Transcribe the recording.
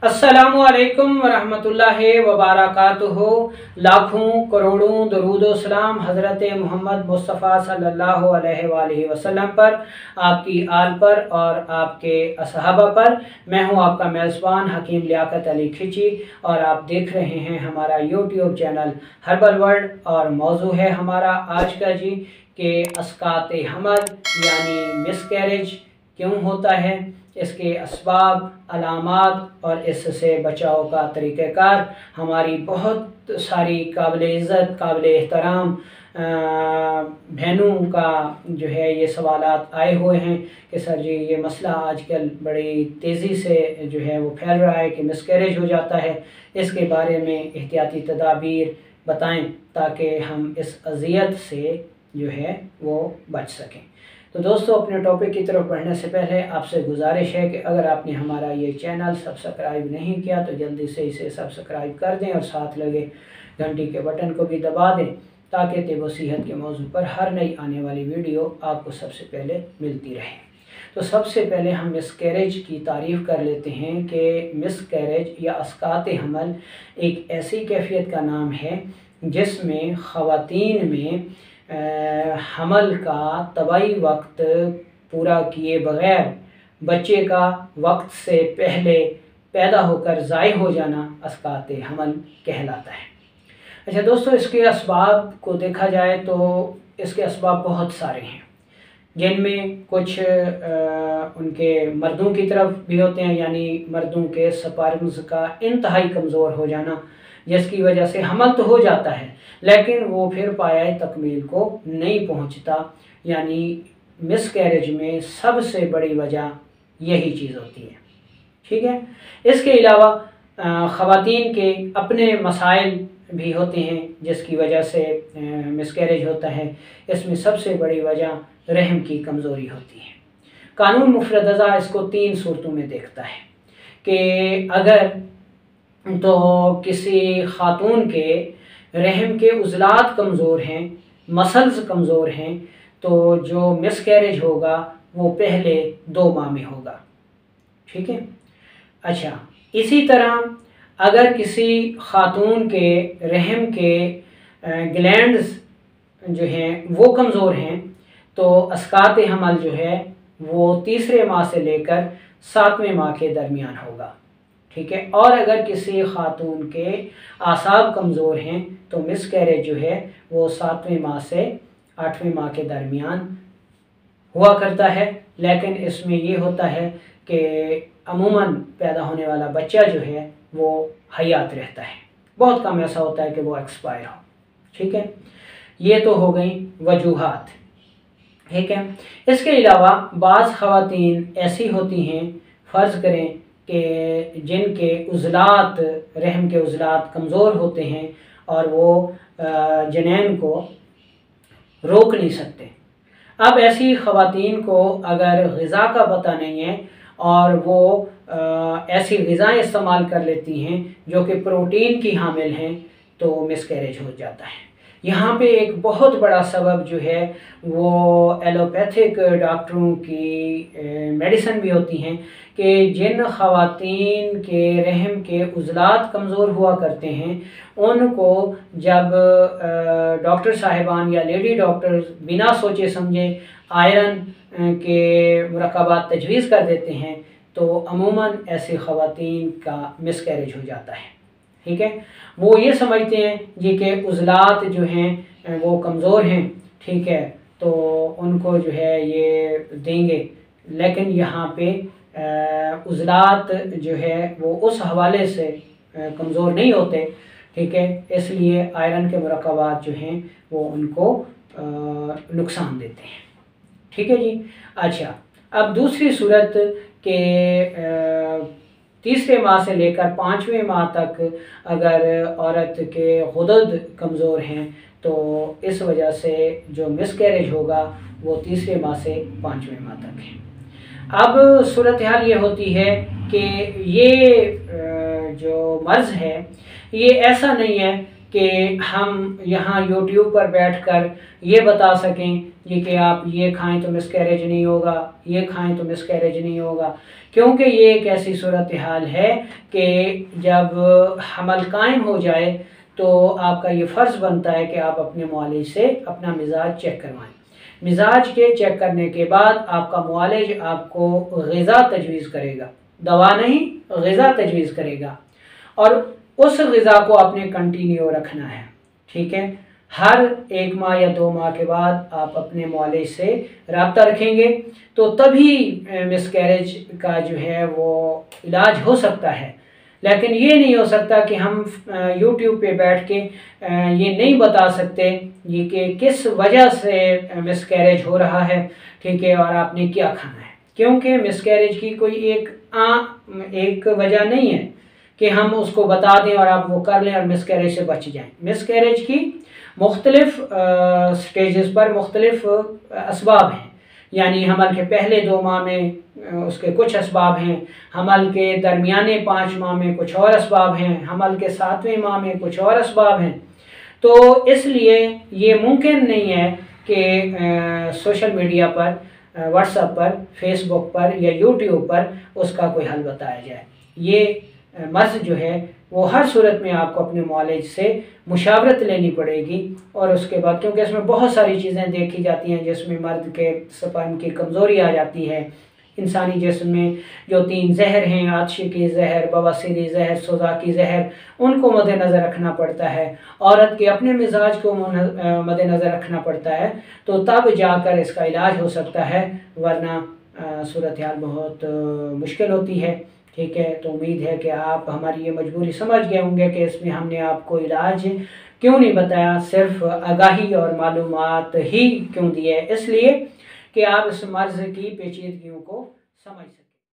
अस्सलामु अलैकुम वरहमतुल्लाहि वबरकातुहू। लाखों करोड़ों दरूद व सलाम हज़रत मोहम्मद मुस्तफ़ा सल्लल्लाहु अलैहि वसल्लम पर, आपकी आल पर और आपके असहाबा पर। मैं हूं आपका मेज़बान हकीम लियाकत अली खिची और आप देख रहे हैं हमारा यूट्यूब चैनल हर्बल वर्ल्ड। और मौजू है हमारा आज का जी कि अस्कात हमल यानी मिसकैरेज क्यों होता है, इसके असबाब, अलामात और इससे बचाव का तरीक़ाकार। हमारी बहुत सारी काबिल इज़्ज़त काबिल एहतराम बहनों का जो है ये सवालात आए हुए हैं कि सर जी ये मसला आजकल बड़ी तेज़ी से जो है वो फैल रहा है कि मिसकैरेज हो जाता है। इसके बारे में एहतियाती तदाबीर बताएं ताकि हम इस अज़ियत से जो है वो बच सकें। तो दोस्तों, अपने टॉपिक की तरफ बढ़ने से पहले आपसे गुजारिश है कि अगर आपने हमारा ये चैनल सब्सक्राइब नहीं किया तो जल्दी से इसे सब्सक्राइब कर दें और साथ लगे घंटी के बटन को भी दबा दें ताकि तिब व सेहत के मौजू पर हर नई आने वाली वीडियो आपको सबसे पहले मिलती रहे। तो सबसे पहले हम मिसकैरेज की तारीफ़ कर लेते हैं कि मिसकैरेज या अस्कात हमल एक ऐसी कैफियत का नाम है जिसमें ख़वातीन में हमल का तबाई वक्त पूरा किए बग़ैर बच्चे का वक्त से पहले पैदा होकर ज़ाय हो जाना अस्कात हमल कहलाता है। अच्छा दोस्तों, इसके असबाब को देखा जाए तो इसके असबाब बहुत सारे हैं, जिनमें कुछ उनके मर्दों की तरफ भी होते हैं, यानी मर्दों के स्पर्म्स का इंतहाई कमज़ोर हो जाना, जिसकी वजह से हमल तो हो जाता है लेकिन वो फिर पाया तकमील को नहीं पहुंचता। यानी मिसकैरेज में सबसे बड़ी वजह यही चीज़ होती है। ठीक है, इसके अलावा ख़वातीन के अपने मसाइल भी होते हैं जिसकी वजह से मिसकैरेज होता है। इसमें सबसे बड़ी वजह रहम की कमज़ोरी होती है। कानून मुफरदज़ा इसको 3 सूरतों में देखता है कि अगर तो किसी खातून के रहम के उज़लात कमज़ोर हैं, मसल्स कमज़ोर हैं, तो जो मिसकैरेज होगा वो पहले 2 माह में होगा। ठीक है। अच्छा, इसी तरह अगर किसी खातून के रहम के ग्लैंड्स जो हैं वो कमज़ोर हैं तो अस्कात हमल जो है वो 3रे माह से लेकर 7वें माह के दरमियान होगा। ठीक है। और अगर किसी खातून के आसाब कमज़ोर हैं तो मिसकैरेज जो है वो 7वें माह से 8वें माह के दरमियान हुआ करता है। लेकिन इसमें ये होता है कि अमूमन पैदा होने वाला बच्चा जो है वो हयात रहता है, बहुत कम ऐसा होता है कि वो एक्सपायर हो। ठीक है, ये तो हो गई वजूहात। ठीक है, इसके अलावा बाज़ ख़वातीन ऐसी होती हैं, फ़र्ज़ करें कि जिनके उज़लात रहम के उज़लात कमज़ोर होते हैं और वो जनैन को रोक नहीं सकते। अब ऐसी ख़वातीन को अगर ग़िज़ा का पता नहीं है और वो ऐसी ग़िज़ाएँ इस्तेमाल कर लेती हैं जो कि प्रोटीन की हामिल हैं तो मिसकैरेज हो जाता है। यहाँ पे एक बहुत बड़ा सबब जो है वो एलोपैथिक डॉक्टरों की मेडिसिन भी होती हैं कि जिन ख़वातीन के रहम के उज़लात कमज़ोर हुआ करते हैं उनको जब डॉक्टर साहिबान या लेडी डॉक्टर बिना सोचे समझे आयरन के मुरक्कबात तजवीज़ कर देते हैं तो अमूमन ऐसी ख़वातीन का मिसकैरेज हो जाता है। ठीक है, वो ये समझते हैं जी के उज़लात जो हैं वो कमज़ोर हैं, ठीक है, तो उनको जो है ये देंगे, लेकिन यहाँ पे उज़लात जो है वो उस हवाले से कमज़ोर नहीं होते। ठीक है, इसलिए आयरन के मुरक्कबात जो हैं वो उनको नुकसान देते हैं। ठीक है जी। अच्छा, अब दूसरी सूरत के 3रे माह से लेकर 5वें माह तक अगर औरत के गुदद कमज़ोर हैं तो इस वजह से जो मिसकैरेज होगा वो 3रे माह से 5वें माह तक है। अब सूरत हाल ये होती है कि ये जो मर्ज़ है ये ऐसा नहीं है कि हम यहाँ YouTube पर बैठकर ये बता सकें कि आप ये खाएं तो मिसकैरेज नहीं होगा, ये खाएं तो मिसकैरेज नहीं होगा, क्योंकि ये एक ऐसी सूरत हाल है कि जब हमल कायम हो जाए तो आपका ये फ़र्ज़ बनता है कि आप अपने मुआलिज से अपना मिजाज चेक करवाएं। मिजाज के चेक करने के बाद आपका मुआलिज आपको ग़िज़ा तजवीज़ करेगा, दवा नहीं ग़िज़ा तजवीज़ करेगा, और उस ग़िज़ा को आपने कंटिन्यू रखना है। ठीक है, हर 1 माह या 2 माह के बाद आप अपने मुआलिज से रब्ता रखेंगे तो तभी मिसकैरेज का जो है वो इलाज हो सकता है। लेकिन ये नहीं हो सकता कि हम YouTube पे बैठ के ये नहीं बता सकते ये कि किस वजह से मिसकैरेज हो रहा है, ठीक है, और आपने क्या खाना है, क्योंकि मिसकैरेज की कोई एक वजह नहीं है कि हम उसको बता दें और आप वो कर लें और मिसकैरेज से बच जाएं। मिसकैरेज की मुख्तलिफ स्टेजेस पर मुख्तलिफ असबाब हैं, यानी हमल के पहले 2 माह में उसके कुछ असबाब हैं, हमल के दरमियाने 5 माह में कुछ और असबाब हैं, हमल के 7वें माह में कुछ और असबाब हैं। तो इसलिए ये मुमकिन नहीं है कि सोशल मीडिया पर, व्हाट्सएप पर, फेसबुक पर या यूट्यूब पर उसका कोई हल बताया जाए। ये मर्ज़ जो है वो हर सूरत में आपको अपने मुआलिज से मुशावरत लेनी पड़ेगी, और उसके बाद क्योंकि इसमें बहुत सारी चीज़ें देखी जाती हैं जिसमें मर्द के स्पर्म की कमज़ोरी आ जाती है, इंसानी जिस्म में जो 3 जहर हैं, आतशी की जहर, बवासीरी जहर, सोजा की जहर, उनको मद्देनज़र रखना पड़ता है, औरत के अपने मिजाज को मद्देनज़र रखना पड़ता है, तो तब जाकर इसका इलाज हो सकता है, वरना सूरत हाल बहुत मुश्किल होती है। ठीक है, तो उम्मीद है कि आप हमारी ये मजबूरी समझ गए होंगे कि इसमें हमने आपको इलाज क्यों नहीं बताया, सिर्फ आगाही और मालूमात ही क्यों दी है, इसलिए कि आप इस मर्ज़ की पेचीदगियों को समझ सकें।